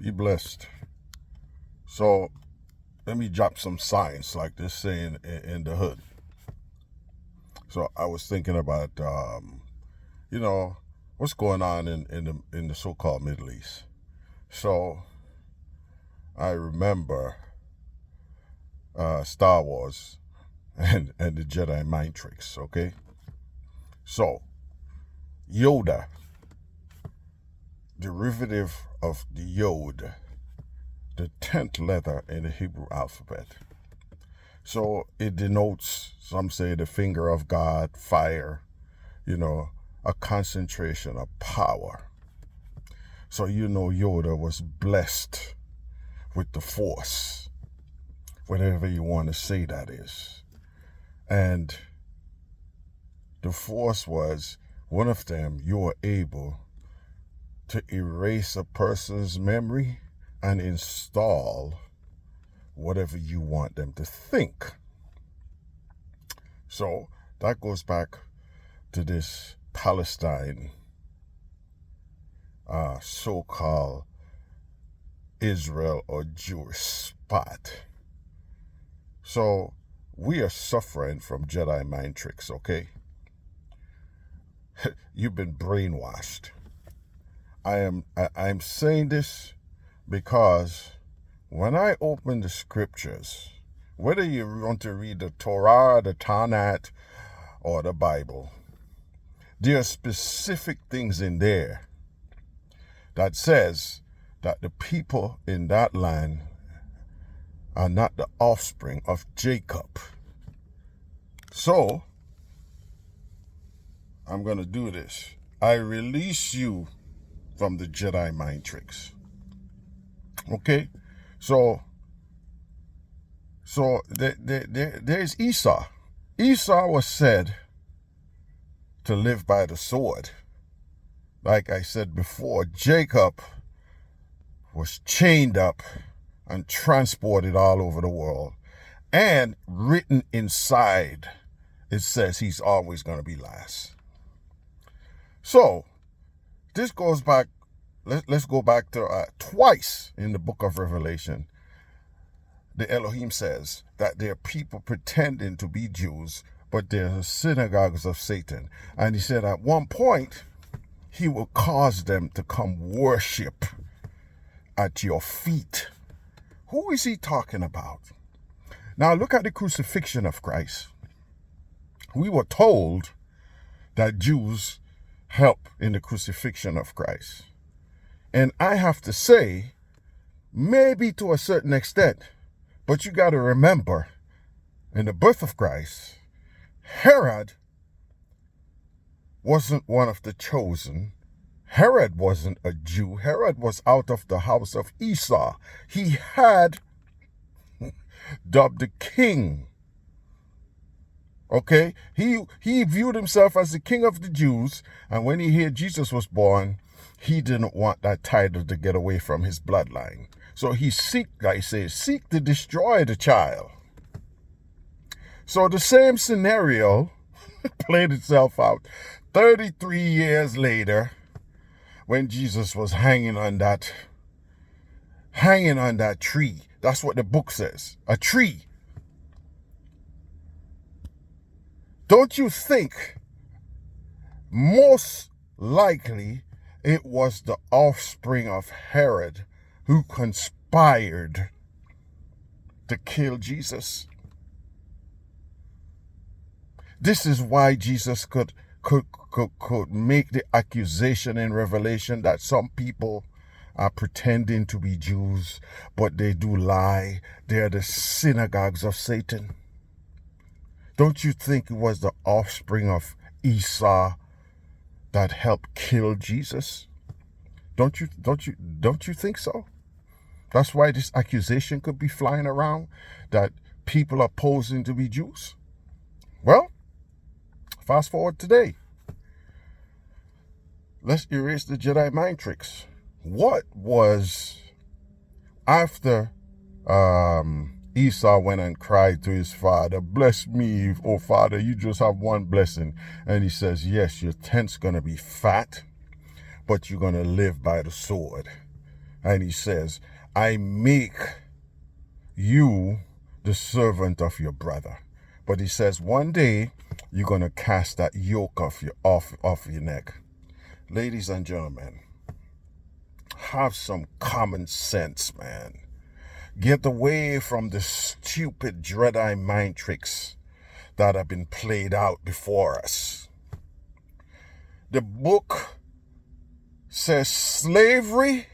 Be blessed. So let me drop some science, like this saying in the hood. So I was thinking about, what's going on in the so-called Middle East. So I remember Star Wars and the Jedi mind tricks. Okay, so Yoda, derivative of the Yod, the 10th letter in the Hebrew alphabet. So it denotes, some say, the finger of God, fire, a concentration of power. So Yoda was blessed with the Force, whatever you want to say that is. And the Force was one of them. You were able to erase a person's memory and install whatever you want them to think. So that goes back to this Palestine so-called Israel or Jewish spot. So we are suffering from Jedi mind tricks, okay? You've been brainwashed. I'm saying this because when I open the scriptures, whether you want to read the Torah, the Tanakh, or the Bible, there are specific things in there that says that the people in that land are not the offspring of Jacob. So I'm going to do this. I release you from the Jedi mind tricks. Okay? So there's Esau. Esau was said to live by the sword. Like I said before, Jacob was chained up and transported all over the world. And written inside, it says he's always going to be last. So this goes back, let's go back to twice in the book of Revelation. The Elohim says that there are people pretending to be Jews, but they're synagogues of Satan. And he said at one point, he will cause them to come worship at your feet. Who is he talking about? Now look at the crucifixion of Christ. We were told that Jews help in the crucifixion of Christ. And I have to say, maybe to a certain extent, but you got to remember, in the birth of Christ, Herod wasn't one of the chosen. Herod wasn't a Jew. Herod was out of the house of Esau. He had dubbed the king. Okay? He viewed himself as the king of the Jews, and when he heard Jesus was born, he didn't want that title to get away from his bloodline. So he seek to destroy the child. So the same scenario played itself out 33 years later when Jesus was hanging on that tree. That's what the book says, a tree. Don't you think most likely it was the offspring of Herod who conspired to kill Jesus? This is why Jesus could make the accusation in Revelation that some people are pretending to be Jews, but they do lie. They are the synagogues of Satan. Don't you think it was the offspring of Esau that helped kill Jesus? Don't you think so? That's why this accusation could be flying around that people are posing to be Jews. Well, fast forward today. Let's erase the Jedi mind tricks. What was after Esau went and cried to his father, "Bless me, oh father, you just have one blessing." And he says, yes, your tent's going to be fat, but you're going to live by the sword. And he says, I make you the servant of your brother. But he says, one day you're going to cast that yoke off your neck. Ladies and gentlemen, have some common sense, man. Get away from the stupid dread-eye mind tricks that have been played out before us. The book says slavery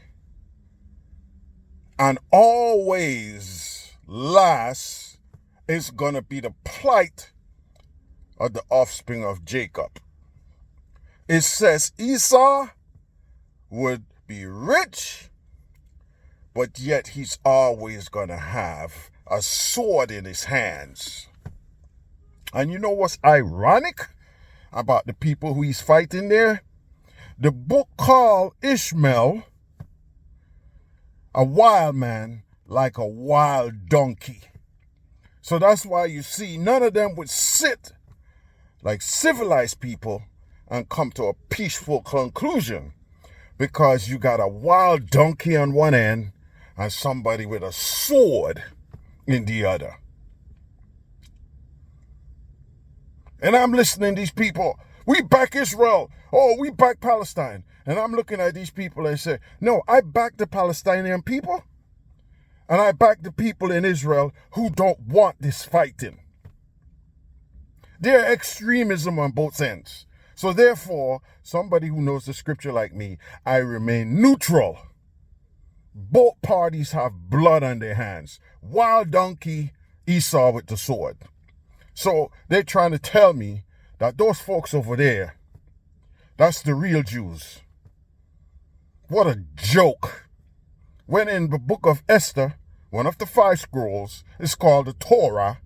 and always last is going to be the plight of the offspring of Jacob. It says Esau would be rich, but yet he's always going to have a sword in his hands. And you know what's ironic about the people who he's fighting there? The book called Ishmael a wild man like a wild donkey. So that's why you see none of them would sit like civilized people and come to a peaceful conclusion, because you got a wild donkey on one end and somebody with a sword in the other. And I'm listening to these people, we back Israel, oh, we back Palestine. And I'm looking at these people and say, no, I back the Palestinian people. And I back the people in Israel who don't want this fighting. There's extremism on both ends. So therefore, somebody who knows the scripture like me, I remain neutral. Both parties have blood on their hands. Wild donkey, Esau with the sword. So they're trying to tell me that those folks over there, that's the real Jews. What a joke. When in the book of Esther, one of the 5 scrolls is called the Torah,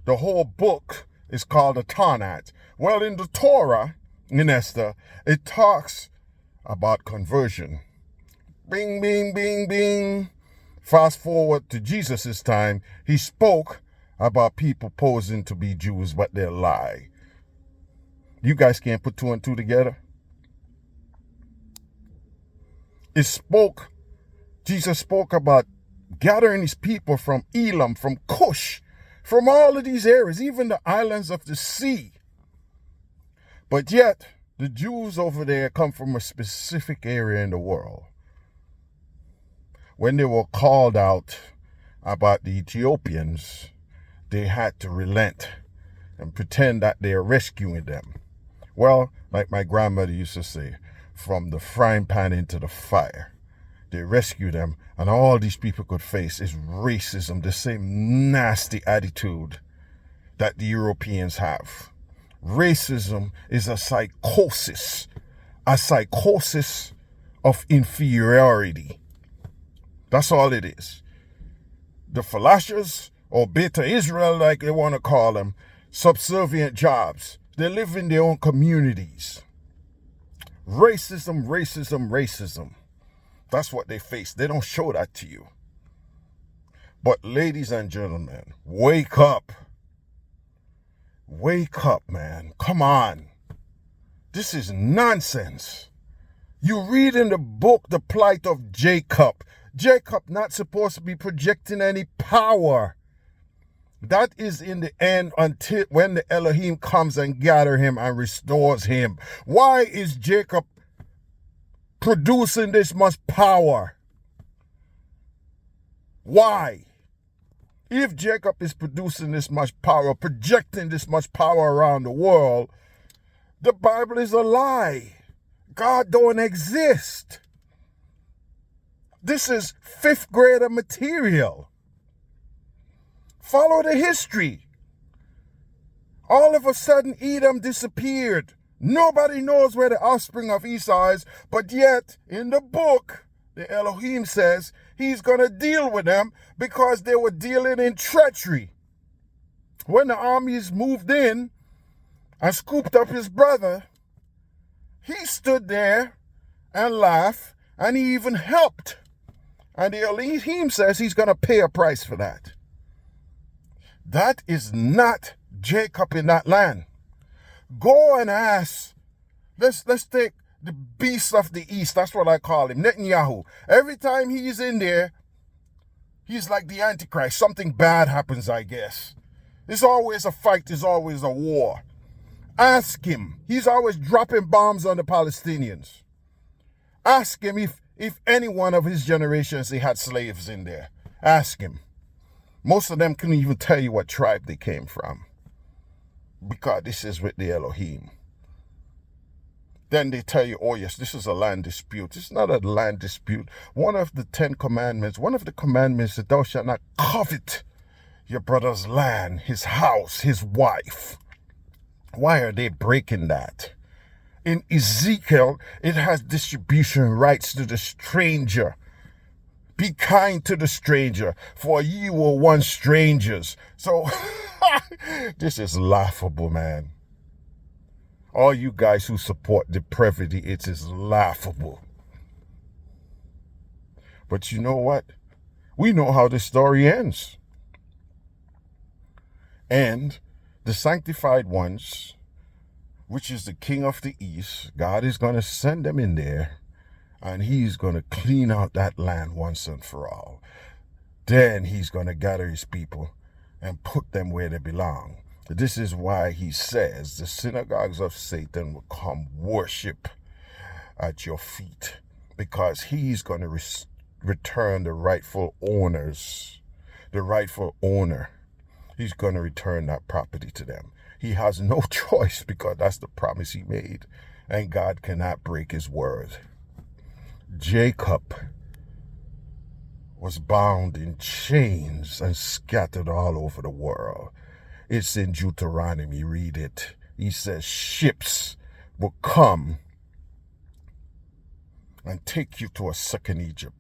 the whole book is called the Tanakh. Well, in the Torah, in Esther, it talks about conversion. Bing, bing, bing, bing. Fast forward to Jesus' time, he spoke about people posing to be Jews, but they're lie. You guys can't put 2 and 2 together? Jesus spoke about gathering his people from Elam, from Cush, from all of these areas, even the islands of the sea. But yet, the Jews over there come from a specific area in the world. When they were called out about the Ethiopians, they had to relent and pretend that they're rescuing them. Well, like my grandmother used to say, from the frying pan into the fire. They rescue them, and all these people could face is racism, the same nasty attitude that the Europeans have. Racism is a psychosis of inferiority. That's all it is. The Falashas, or Beta Israel, like they want to call them, subservient jobs. They live in their own communities. Racism, racism, racism. That's what they face. They don't show that to you. But ladies and gentlemen, wake up. Wake up, man. Come on. This is nonsense. You read in the book the plight of Jacob. Jacob not supposed to be projecting any power. That is in the end until when the Elohim comes and gather him and restores him. Why is Jacob producing this much power? Why? If Jacob is producing this much power, projecting this much power around the world, the Bible is a lie. God don't exist. This is 5th grader material. Follow the history. All of a sudden, Edom disappeared. Nobody knows where the offspring of Esau is, but yet, in the book, the Elohim says he's going to deal with them because they were dealing in treachery. When the armies moved in and scooped up his brother, he stood there and laughed, and he even helped. And the Elohim says he's going to pay a price for that. That is not Jacob in that land. Go and ask. Let's take The beast of the East, that's what I call him, Netanyahu. Every time he's in there, he's like the Antichrist. Something bad happens, I guess. There's always a fight, there's always a war. Ask him. He's always dropping bombs on the Palestinians. Ask him if any one of his generations, they had slaves in there. Ask him. Most of them couldn't even tell you what tribe they came from, because this is with the Elohim. Then they tell you, oh yes, this is a land dispute. It's not a land dispute. One of the 10 commandments, one of the commandments is thou shalt not covet your brother's land, his house, his wife. Why are they breaking that? In Ezekiel, it has distribution rights to the stranger. Be kind to the stranger, for ye were once strangers. So, this is laughable, man. All you guys who support depravity, it is laughable. But you know what? We know how the story ends. And the sanctified ones, which is the king of the east, God is going to send them in there, and he's going to clean out that land once and for all. Then he's going to gather his people and put them where they belong. This is why he says the synagogues of Satan will come worship at your feet, because he's going to return the rightful owners, the rightful owner. He's going to return that property to them. He has no choice, because that's the promise he made, and God cannot break his word. Jacob was bound in chains and scattered all over the world. It's in Deuteronomy, read it. He says ships will come and take you to a second Egypt.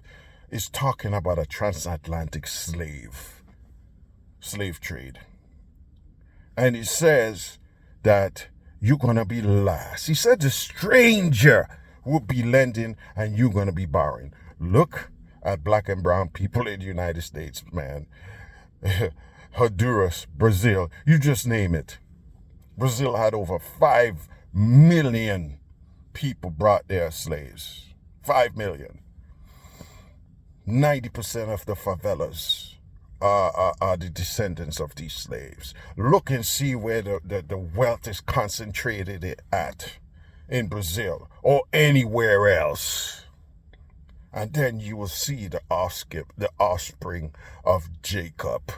It's talking about a transatlantic slave trade. And it says that you're going to be last. He said the stranger will be lending and you're going to be borrowing. Look at black and brown people in the United States, man. Honduras, Brazil, you just name it. Brazil had over 5 million people brought there slaves. 5 million. 90% of the favelas are the descendants of these slaves. Look and see where the wealth is concentrated at in Brazil or anywhere else. And then you will see the offspring of Jacob.